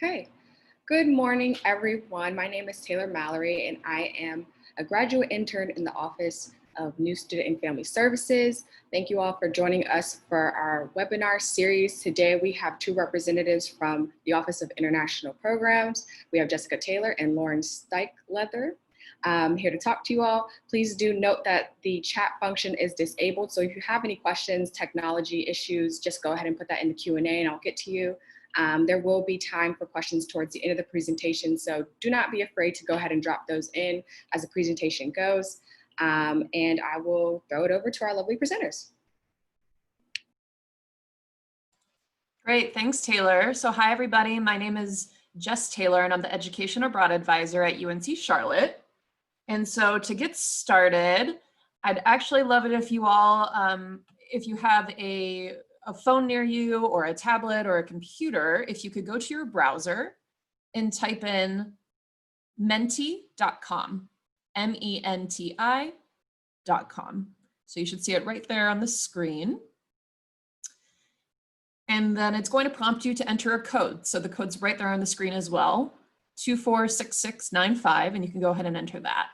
Okay. Good morning, everyone. My name is Taylor Mallory, and I am a graduate intern in the Office of New Student and Family Services. Thank you all for joining us for our webinar series. Today, we have two representatives from the Office of International Programs. We have Jessica Taylor and Lauren Steichleather. Here to talk to you all. Please do note that the chat function is disabled. So if you have any questions, technology issues, just go ahead and put that in the Q&A and I'll get to you. There will be time for questions towards the end of the presentation, so do not be afraid to go ahead and drop those in as the presentation goes. And I will throw it over to our lovely presenters. Great, thanks, Taylor. So hi, everybody. My name is Jess Taylor, and I'm the Education Abroad Advisor at UNC Charlotte. And so to get started, I'd actually love it if you all, if you have a phone near you or a tablet or a computer, if you could go to your browser and type in menti.com, MENTI.com. So you should see it right there on the screen. And then it's going to prompt you to enter a code. So the code's right there on the screen as well, 246695, and you can go ahead and enter that.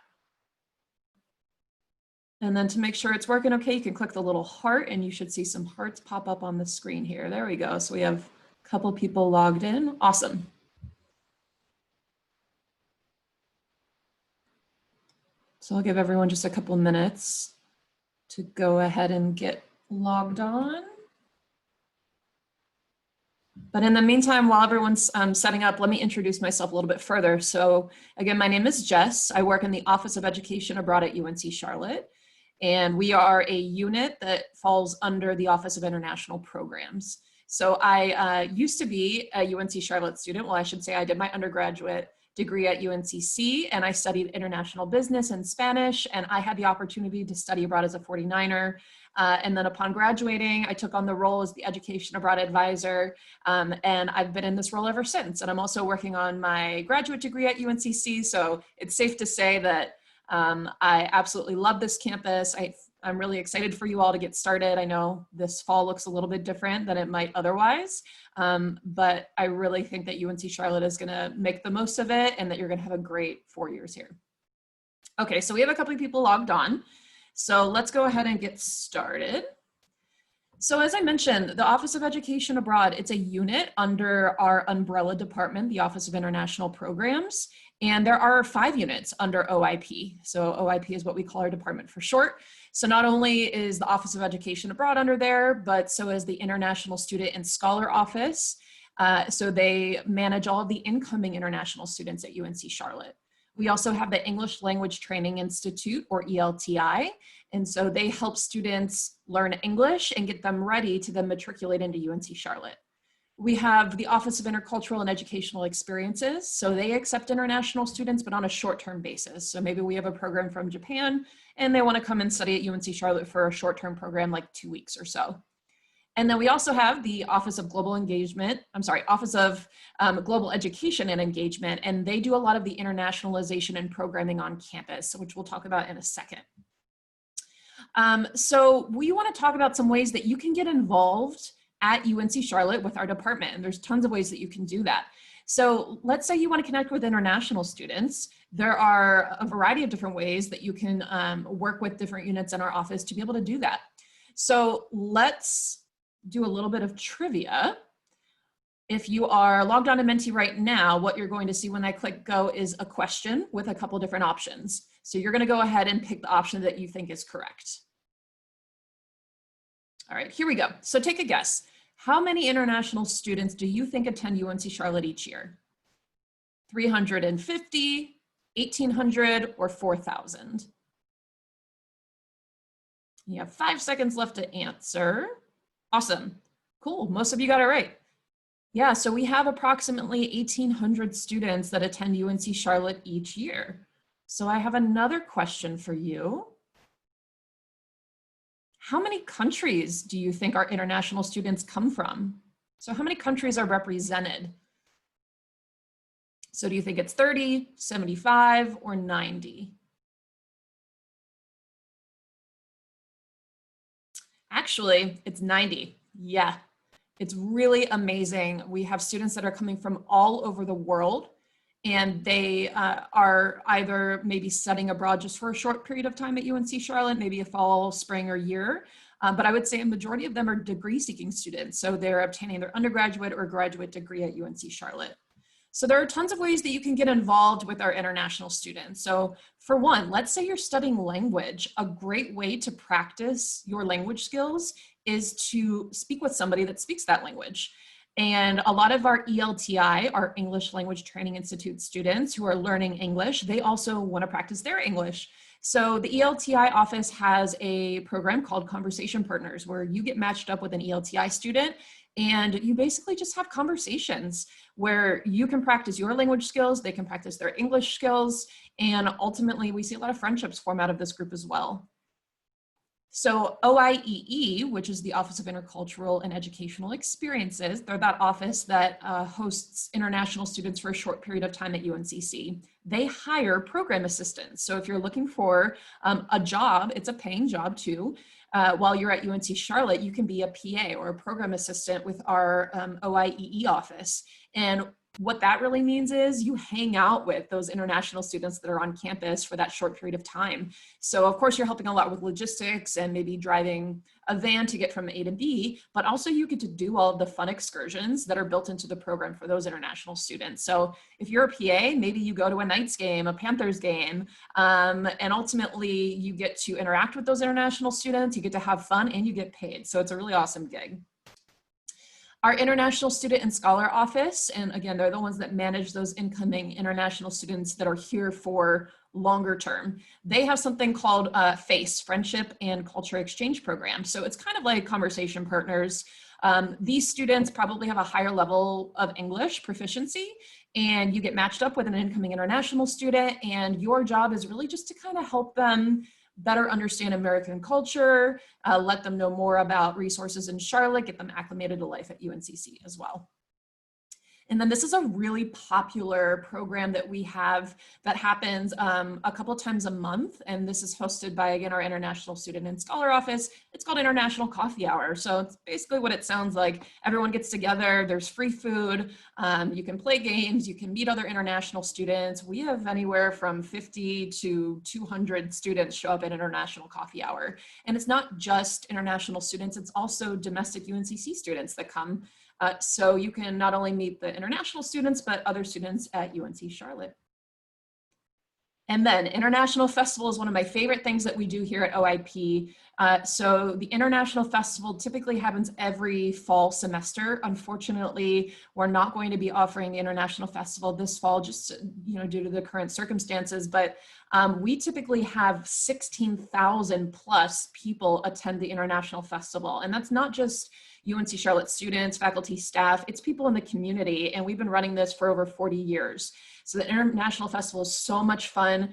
And then to make sure it's working okay, you can click the little heart and you should see some hearts pop up on the screen here. There we go. So we have a couple people logged in. Awesome. So I'll give everyone just a couple minutes to go ahead and get logged on. But in the meantime, while everyone's setting up, let me introduce myself a little bit further. So again, my name is Jess. I work in the Office of Education Abroad at UNC Charlotte. And we are a unit that falls under the Office of International Programs. So I used to be a UNC Charlotte student. Well, I should say I did my undergraduate degree at UNCC, and I studied international business and Spanish, and I had the opportunity to study abroad as a 49er. And then upon graduating, I took on the role as the Education Abroad Advisor, and I've been in this role ever since. And I'm also working on my graduate degree at UNCC, so it's safe to say that I absolutely love this campus. I'm really excited for you all to get started. I know this fall looks a little bit different than it might otherwise, but I really think that UNC Charlotte is going to make the most of it and that you're going to have a great 4 years here. Okay, so we have a couple of people logged on. So let's go ahead and get started. So as I mentioned, the Office of Education Abroad, it's a unit under our umbrella department, the Office of International Programs. And there are 5 units under OIP. So OIP is what we call our department for short. So not only is the Office of Education Abroad under there, but so is the International Student and Scholar Office. So they manage all of the incoming international students at UNC Charlotte. We also have the English Language Training Institute, or ELTI. And so they help students learn English and get them ready to then matriculate into UNC Charlotte. We have the Office of Intercultural and Educational Experiences. So they accept international students, but on a short-term basis. So maybe we have a program from Japan and they want to come and study at UNC Charlotte for a short-term program, like 2 weeks or so. And then we also have the Office of Global Engagement, Office of Global Education and Engagement, and they do a lot of the internationalization and programming on campus, which we'll talk about in a second. So we want to talk about some ways that you can get involved at UNC Charlotte with our department, and there's tons of ways that you can do that. So let's say you want to connect with international students. There are a variety of different ways that you can work with different units in our office to be able to do that. So let's do a little bit of trivia. If you are logged on to Menti right now, what you're going to see when I click go is a question with a couple different options. So you're going to go ahead and pick the option that you think is correct. All right, here we go. So take a guess. How many international students do you think attend UNC Charlotte each year? 350, 1,800, or 4,000? You have 5 seconds left to answer. Awesome. Cool. Most of you got it right. Yeah, so we have approximately 1,800 students that attend UNC Charlotte each year. So I have another question for you. How many countries do you think our international students come from? So how many countries are represented? So do you think it's 30, 75, or 90? Actually, it's 90. Yeah. It's really amazing. We have students that are coming from all over the world, and they are either maybe studying abroad just for a short period of time at UNC Charlotte, maybe a fall, spring, or year. But I would say a majority of them are degree-seeking students. So they're obtaining their undergraduate or graduate degree at UNC Charlotte. So there are tons of ways that you can get involved with our international students. So for one, let's say you're studying language. A great way to practice your language skills is to speak with somebody that speaks that language. And a lot of our ELTI, our English Language Training Institute students who are learning English, they also want to practice their English. So the ELTI office has a program called Conversation Partners, where you get matched up with an ELTI student and you basically just have conversations where you can practice your language skills, they can practice their English skills, and ultimately we see a lot of friendships form out of this group as well. So OIEE, which is the Office of Intercultural and Educational Experiences, they're that office that hosts international students for a short period of time at UNCC. They hire program assistants. So if you're looking for a job, it's a paying job too. While you're at UNC Charlotte, you can be a PA or a program assistant with our OIEE office. And what that really means is you hang out with those international students that are on campus for that short period of time. So of course you're helping a lot with logistics and maybe driving a van to get from A to B, but also you get to do all of the fun excursions that are built into the program for those international students. So if you're a PA, maybe you go to a Knights game, a Panthers game, and ultimately you get to interact with those international students, you get to have fun, and you get paid. So it's a really awesome gig. Our International Student and Scholar Office, and again, they're the ones that manage those incoming international students that are here for longer term. They have something called FACE, Friendship and Culture Exchange Program. So it's kind of like Conversation Partners. These students probably have a higher level of English proficiency, and you get matched up with an incoming international student, and your job is really just to kind of help them better understand American culture, let them know more about resources in Charlotte, get them acclimated to life at UNCC as well. And then this is a really popular program that we have that happens a couple times a month. And this is hosted by, again, our International Student and Scholar Office. It's called International Coffee Hour. So it's basically what it sounds like. Everyone gets together, there's free food, you can play games, you can meet other international students. We have anywhere from 50 to 200 students show up at International Coffee Hour. And it's not just international students, it's also domestic UNCC students that come. So you can not only meet the international students, but other students at UNC Charlotte. And then International Festival is one of my favorite things that we do here at OIP. So the International Festival typically happens every fall semester. Unfortunately, we're not going to be offering the International Festival this fall, just due to the current circumstances. But we typically have 16,000 plus people attend the International Festival, and that's not just UNC Charlotte students, faculty, staff, it's people in the community, and we've been running this for over 40 years. So the International Festival is so much fun.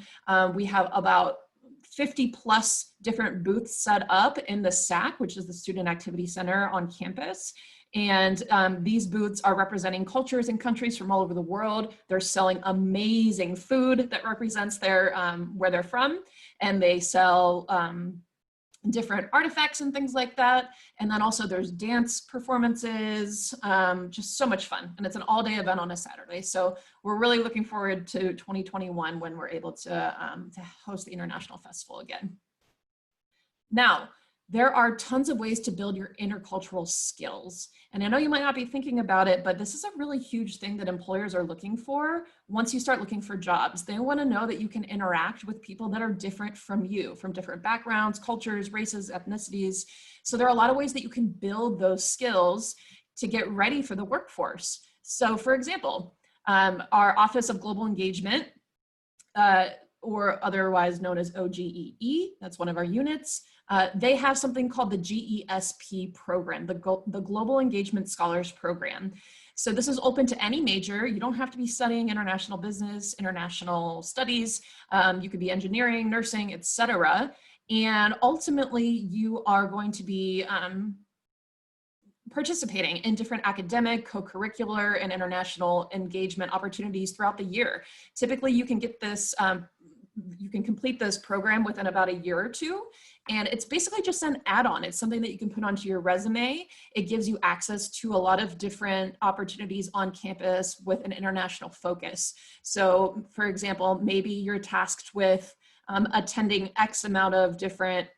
We have about 50 plus different booths set up in the SAC, which is the Student Activity Center on campus. And these booths are representing cultures and countries from all over the world. They're selling amazing food that represents their where they're from, and they sell different artifacts and things like that. And then also there's dance performances, just so much fun. And it's an all-day event on a Saturday. So we're really looking forward to 2021 when we're able to host the International Festival again. Now, there are tons of ways to build your intercultural skills. And I know you might not be thinking about it, but this is a really huge thing that employers are looking for once you start looking for jobs. They want to know that you can interact with people that are different from you, from different backgrounds, cultures, races, ethnicities. So there are a lot of ways that you can build those skills to get ready for the workforce. So for example, our Office of Global Engagement, or otherwise known as OGEE, that's one of our units. They have something called the GESP program, the Global Engagement Scholars Program. So this is open to any major. You don't have to be studying international business, international studies. You could be engineering, nursing, etc. And ultimately, you are going to be participating in different academic, co-curricular, and international engagement opportunities throughout the year. Typically, you can get this you can complete this program within about a year or two. And it's basically just an add-on. It's something that you can put onto your resume. It gives you access to a lot of different opportunities on campus with an international focus. So for example, maybe you're tasked with attending X amount of different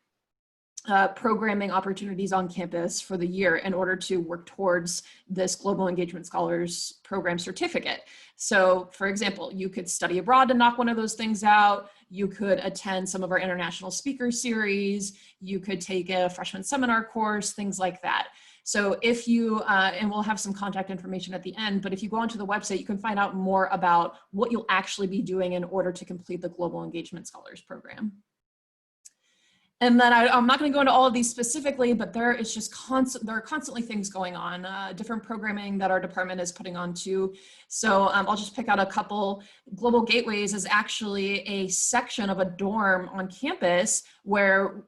programming opportunities on campus for the year in order to work towards this Global Engagement Scholars Program certificate. So for example, you could study abroad to knock one of those things out. You could attend some of our international speaker series. You could take a freshman seminar course, things like that. So if you, and we'll have some contact information at the end, but if you go onto the website, you can find out more about what you'll actually be doing in order to complete the Global Engagement Scholars Program. And then I'm not going to go into all of these specifically, but there is just there are constantly things going on, different programming that our department is putting on too. So I'll just pick out a couple. Global Gateways is actually a section of a dorm on campus where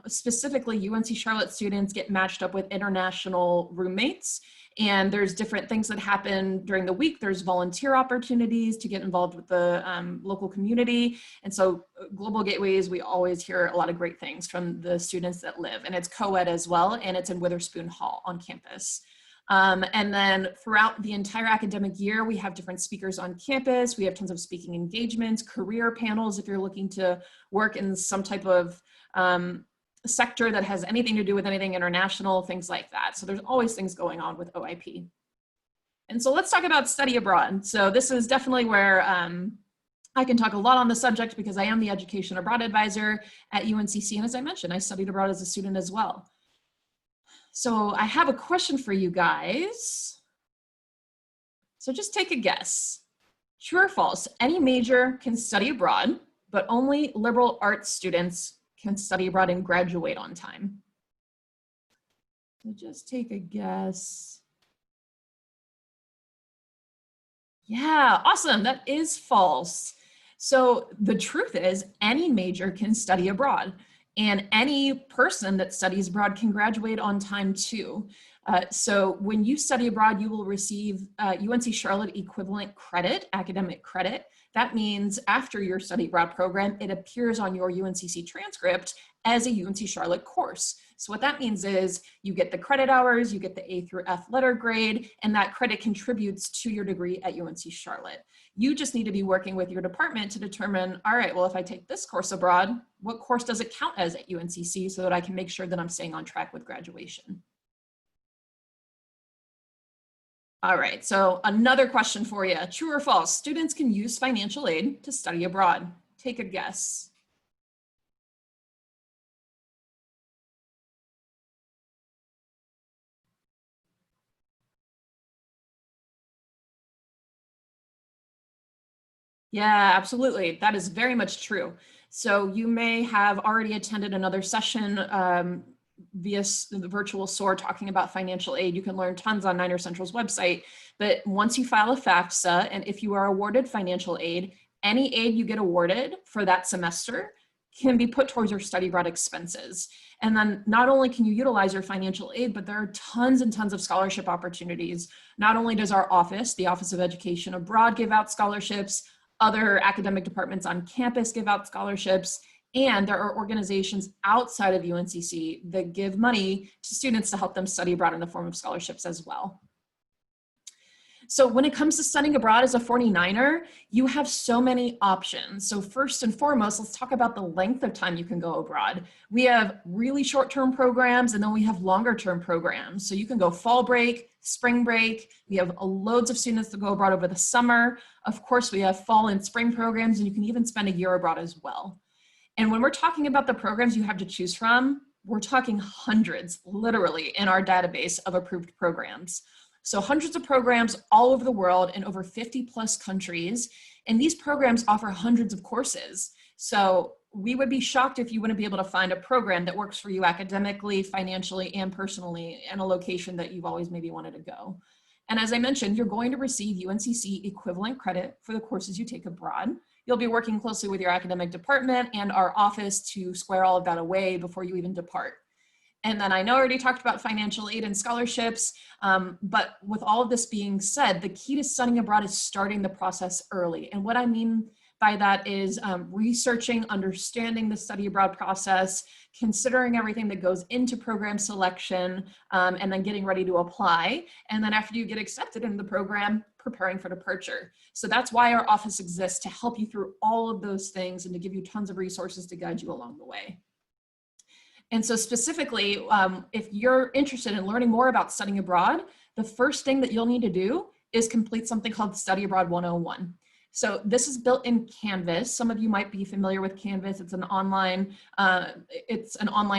specifically UNC Charlotte students get matched up with international roommates. And there's different things that happen during the week. There's volunteer opportunities to get involved with the local community. And so Global Gateways, we always hear a lot of great things from the students that live, and it's co-ed as well, and it's in Witherspoon Hall on campus. And then throughout the entire academic year, we have different speakers on campus. We have tons of speaking engagements, career panels, if you're looking to work in some type of sector that has anything to do with anything international, things like that. So there's always things going on with OIP. And so let's talk about study abroad. So this is definitely where I can talk a lot on the subject because I am the Education Abroad Advisor at UNCC. And as I mentioned, I studied abroad as a student as well. So I have a question for you guys. So just take a guess. True or false, any major can study abroad, but only liberal arts students can study abroad and graduate on time. So just take a guess. Yeah, awesome, that is false. So the truth is any major can study abroad, and any person that studies abroad can graduate on time too. So when you study abroad, you will receive UNC Charlotte equivalent credit, academic credit. That means after your study abroad program, it appears on your UNCC transcript as a UNC Charlotte course. So what that means is you get the credit hours, you get the A through F letter grade, and that credit contributes to your degree at UNC Charlotte. You just need to be working with your department to determine, all right, well, if I take this course abroad, what course does it count as at UNCC so that I can make sure that I'm staying on track with graduation? All right, so another question for you. True or false, students can use financial aid to study abroad? Take a guess. Yeah, absolutely. That is very much true. So you may have already attended another session via the virtual SOAR talking about financial aid. You can learn tons on Niner Central's website, but once you file a FAFSA, and if you are awarded financial aid, any aid you get awarded for that semester can be put towards your study abroad expenses. And then not only can you utilize your financial aid, but there are tons and tons of scholarship opportunities. Not only does our office, the Office of Education Abroad, give out scholarships, other academic departments on campus give out scholarships, and there are organizations outside of UNCC that give money to students to help them study abroad in the form of scholarships as well. So when it comes to studying abroad as a 49er, you have so many options. So first and foremost, let's talk about the length of time you can go abroad. We have really short-term programs, and then we have longer-term programs. So you can go fall break, spring break. We have loads of students that go abroad over the summer. Of course, we have fall and spring programs, and you can even spend a year abroad as well. And when we're talking about the programs you have to choose from, we're talking hundreds, literally, in our database of approved programs. So hundreds of programs all over the world in over 50 plus countries. And these programs offer hundreds of courses. So we would be shocked if you wouldn't be able to find a program that works for you academically, financially, and personally in a location that you've always maybe wanted to go. And as I mentioned, you're going to receive UNCC equivalent credit for the courses you take abroad. You'll be working closely with your academic department and our office to square all of that away before you even depart. And then I know I already talked about financial aid and scholarships, but with all of this being said, the key to studying abroad is starting the process early. And what I mean by that is researching, understanding the study abroad process, considering everything that goes into program selection, and then getting ready to apply. And then after you get accepted into the program, preparing for departure. So that's why our office exists, to help you through all of those things and to give you tons of resources to guide you along the way. And so specifically, if you're interested in learning more about studying abroad, the first thing that you'll need to do is complete something called Study Abroad 101. So this is built in Canvas. Some of you might be familiar with Canvas. It's an online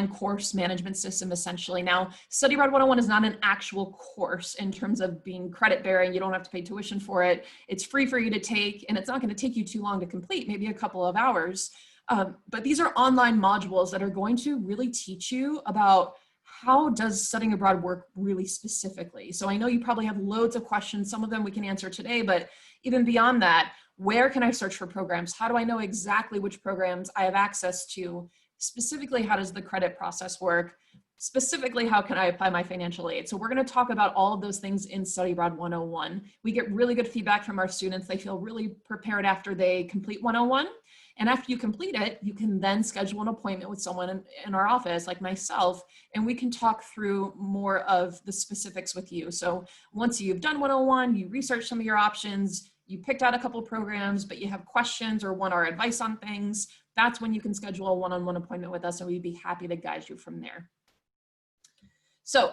course management system, essentially. Now, Study Abroad 101 is not an actual course in terms of being credit bearing. You don't have to pay tuition for it. It's free for you to take, and it's not going to take you too long to complete, maybe a couple of hours. But these are online modules that are going to really teach you about how does studying abroad work really specifically. So I know you probably have loads of questions. Some of them we can answer today, but even beyond that, where can I search for programs? How do I know exactly which programs I have access to? Specifically, how does the credit process work? Specifically, how can I apply my financial aid? So we're going to talk about all of those things in Study Abroad 101. We get really good feedback from our students. They feel really prepared after they complete 101. And after you complete it, you can then schedule an appointment with someone in our office, like myself, and we can talk through more of the specifics with you. So once you've done 101, you research some of your options, you picked out a couple of programs, but you have questions or want our advice on things, that's when you can schedule a one-on-one appointment with us, and we'd be happy to guide you from there. So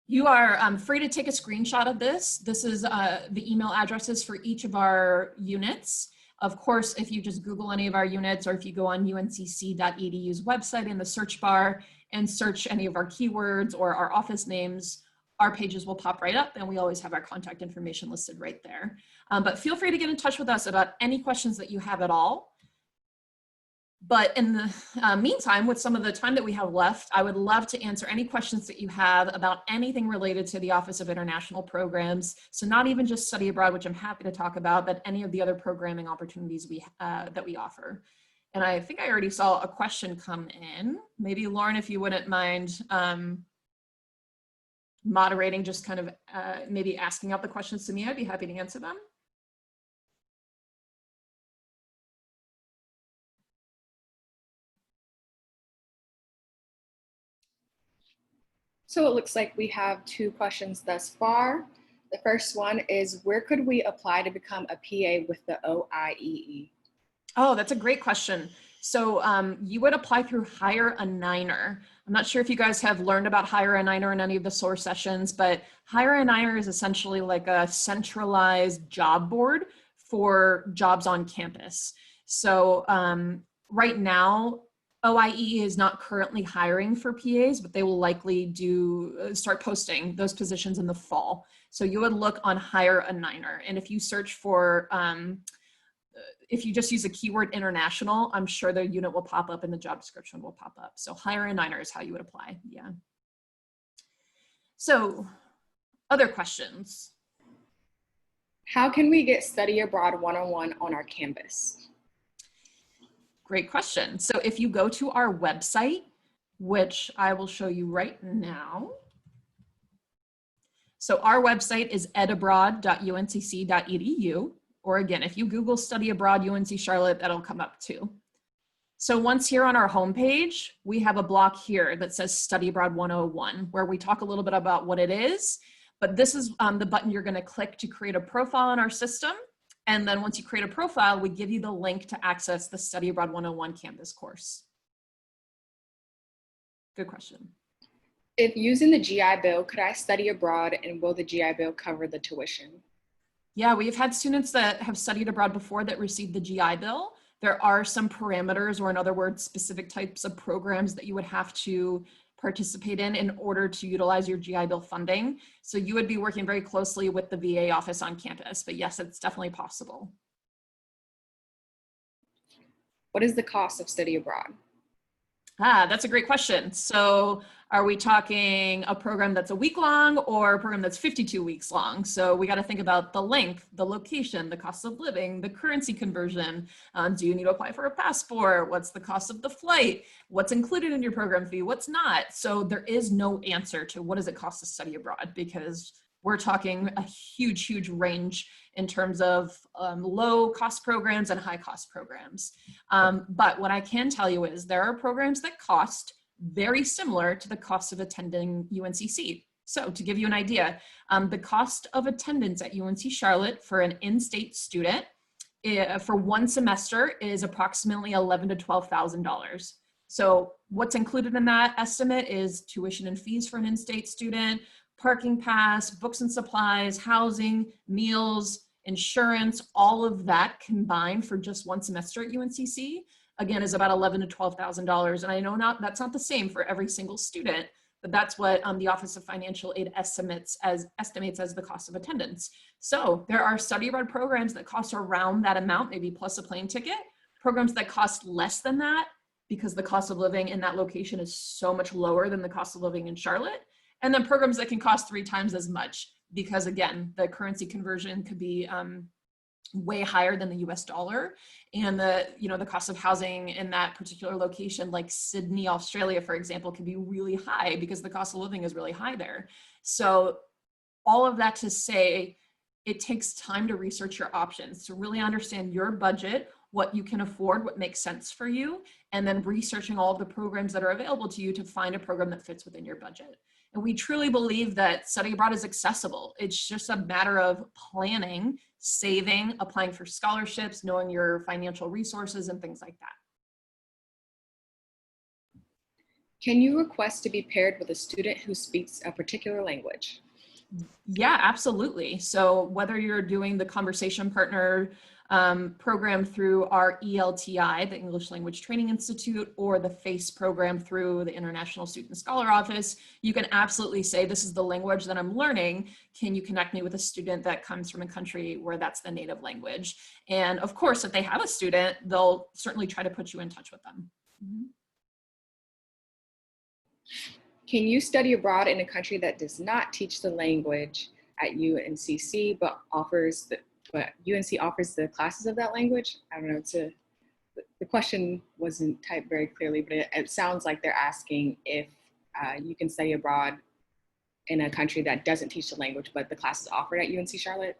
you are free to take a screenshot of this. This is the email addresses for each of our units. Of course, if you just Google any of our units, or if you go on uncc.edu's website in the search bar and search any of our keywords or our office names, our pages will pop right up, and we always have our contact information listed right there. But feel free to get in touch with us about any questions that you have at all. But in the meantime, with some of the time that we have left, I would love to answer any questions that you have about anything related to the Office of International Programs. So not even just study abroad, which I'm happy to talk about, but any of the other programming opportunities that we offer. And I think I already saw a question come in. Maybe Lauren, if you wouldn't mind moderating, just kind of maybe asking out the questions to me, I'd be happy to answer them. So it looks like we have 2 questions thus far. The first one is, where could we apply to become a PA with the OIEE? Oh, that's a great question. So you would apply through Hire a Niner. I'm not sure if you guys have learned about Hire a Niner in any of the SOAR sessions, but Hire a Niner is essentially like a centralized job board for jobs on campus. So right now, OIE is not currently hiring for PAs, but they will likely start posting those positions in the fall. So you would look on Hire a Niner. And if you search for, if you just use a keyword international, I'm sure the unit will pop up and the job description will pop up. So Hire a Niner is how you would apply, yeah. So other questions? How can we get Study Abroad 101 on our campus? Great question. So if you go to our website, which I will show you right now. So our website is edabroad.uncc.edu, or again, if you Google Study Abroad UNC Charlotte, that'll come up too. So once here on our homepage, we have a block here that says Study Abroad 101, where we talk a little bit about what it is, but this is the button you're gonna click to create a profile in our system. And then once you create a profile, we give you the link to access the Study Abroad 101 Canvas course. Good question. If using the GI Bill, could I study abroad, and will the GI Bill cover the tuition? Yeah, we've had students that have studied abroad before that received the GI Bill. There are some parameters, or in other words, specific types of programs that you would have to participate in order to utilize your GI Bill funding. So you would be working very closely with the VA office on campus, but yes, it's definitely possible. What is the cost of study abroad? That's a great question. So are we talking a program that's a week long or a program that's 52 weeks long? So we got to think about the length, the location, the cost of living, the currency conversion. Do you need to apply for a passport? What's the cost of the flight? What's included in your program fee? What's not? So there is no answer to what does it cost to study abroad, because we're talking a huge range in terms of low cost programs and high cost programs. But what I can tell you is there are programs that cost very similar to the cost of attending UNCC. So to give you an idea, the cost of attendance at UNC Charlotte for an in-state student for one semester is approximately $11,000 to $12,000. So what's included in that estimate is tuition and fees for an in-state student, parking pass, books and supplies, housing, meals, insurance, all of that combined for just one semester at UNCC, again, is about $11,000 to $12,000. And I know that's not the same for every single student, but that's what the Office of Financial Aid estimates as the cost of attendance. So there are study abroad programs that cost around that amount, maybe plus a plane ticket, programs that cost less than that because the cost of living in that location is so much lower than the cost of living in Charlotte. And then programs that can cost 3 times as much because, again, the currency conversion could be way higher than the US dollar. And the cost of housing in that particular location, like Sydney, Australia, for example, can be really high because the cost of living is really high there. So all of that to say, it takes time to research your options, to really understand your budget, what you can afford, what makes sense for you, and then researching all of the programs that are available to you to find a program that fits within your budget. And we truly believe that study abroad is accessible. It's just a matter of planning, saving, applying for scholarships, knowing your financial resources and things like that. Can you request to be paired with a student who speaks a particular language? Yeah, absolutely. So whether you're doing the conversation partner program through our ELTI, the English Language Training Institute, or the FACE program through the International Student Scholar Office, you can absolutely say, this is the language that I'm learning. Can you connect me with a student that comes from a country where that's the native language? And of course, if they have a student, they'll certainly try to put you in touch with them. Mm-hmm. Can you study abroad in a country that does not teach the language at UNCC, but UNC offers the classes of that language? I don't know, the question wasn't typed very clearly, but it sounds like they're asking if you can study abroad in a country that doesn't teach the language, but the class is offered at UNC Charlotte.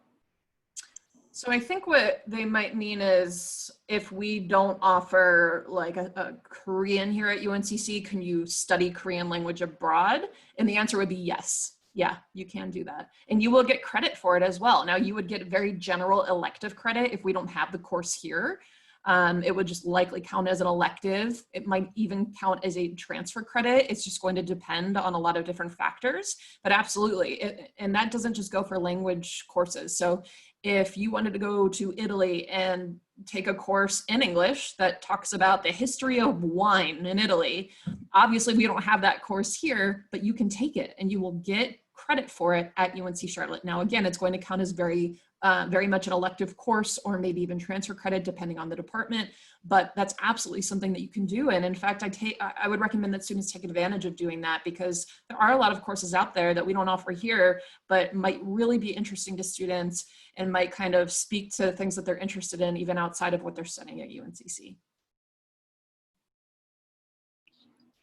So I think what they might mean is if we don't offer like a Korean here at UNCC, can you study Korean language abroad? And the answer would be yes. Yeah, you can do that. And you will get credit for it as well. Now you would get very general elective credit if we don't have the course here. It would just likely count as an elective. It might even count as a transfer credit. It's just going to depend on a lot of different factors, but absolutely. And that doesn't just go for language courses. So if you wanted to go to Italy and take a course in English that talks about the history of wine in Italy, obviously we don't have that course here, but you can take it and you will get credit for it at UNC Charlotte. Now, again, it's going to count as very much an elective course or maybe even transfer credit depending on the department, but that's absolutely something that you can do. And in fact, I would recommend that students take advantage of doing that because there are a lot of courses out there that we don't offer here, but might really be interesting to students and might kind of speak to things that they're interested in even outside of what they're studying at UNCC.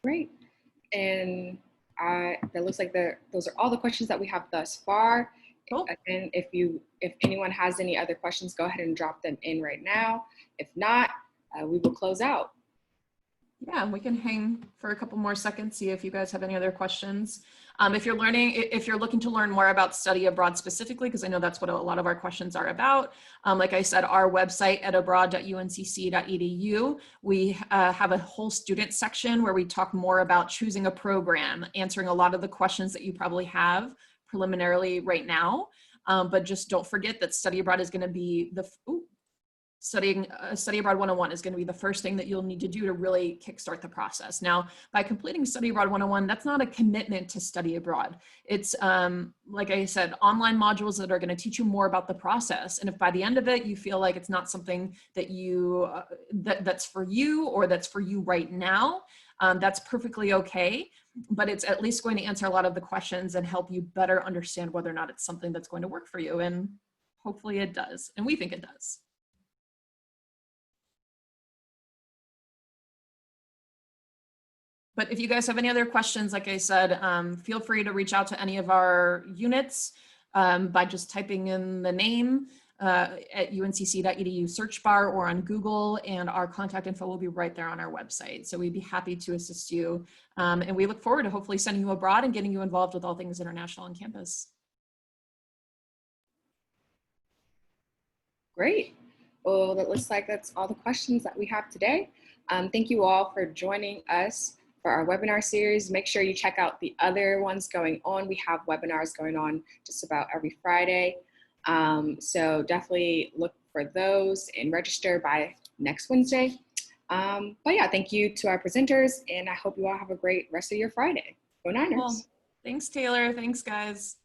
Great. And that looks like those are all the questions that we have thus far. Cool. And if anyone has any other questions, go ahead and drop them in right now. If not, we will close out. Yeah, we can hang for a couple more seconds, see if you guys have any other questions. If you're looking to learn more about study abroad specifically, because I know that's what a lot of our questions are about. Like I said, our website at abroad.uncc.edu, we have a whole student section where we talk more about choosing a program, answering a lot of the questions that you probably have preliminarily right now. But just don't forget that study abroad is going to be Study Abroad 101 is going to be the first thing that you'll need to do to really kickstart the process. Now, by completing Study Abroad 101, that's not a commitment to study abroad. It's, like I said, online modules that are going to teach you more about the process. And if by the end of it, you feel like it's not something that that's for you or that's for you right now, that's perfectly okay. But it's at least going to answer a lot of the questions and help you better understand whether or not it's something that's going to work for you. And hopefully it does. And we think it does. But if you guys have any other questions, like I said, feel free to reach out to any of our units. by just typing in the name at uncc.edu search bar or on Google, and our contact info will be right there on our website. So we'd be happy to assist you. And we look forward to hopefully sending you abroad and getting you involved with all things international on campus. Great. Well, it looks like that's all the questions that we have today. Thank you all for joining us for our webinar series. Make sure you check out the other ones going on. We have webinars going on just about every Friday. So definitely look for those and register by next Wednesday. But yeah, thank you to our presenters, and I hope you all have a great rest of your Friday. Go Niners. Cool. Thanks, Taylor. Thanks, guys.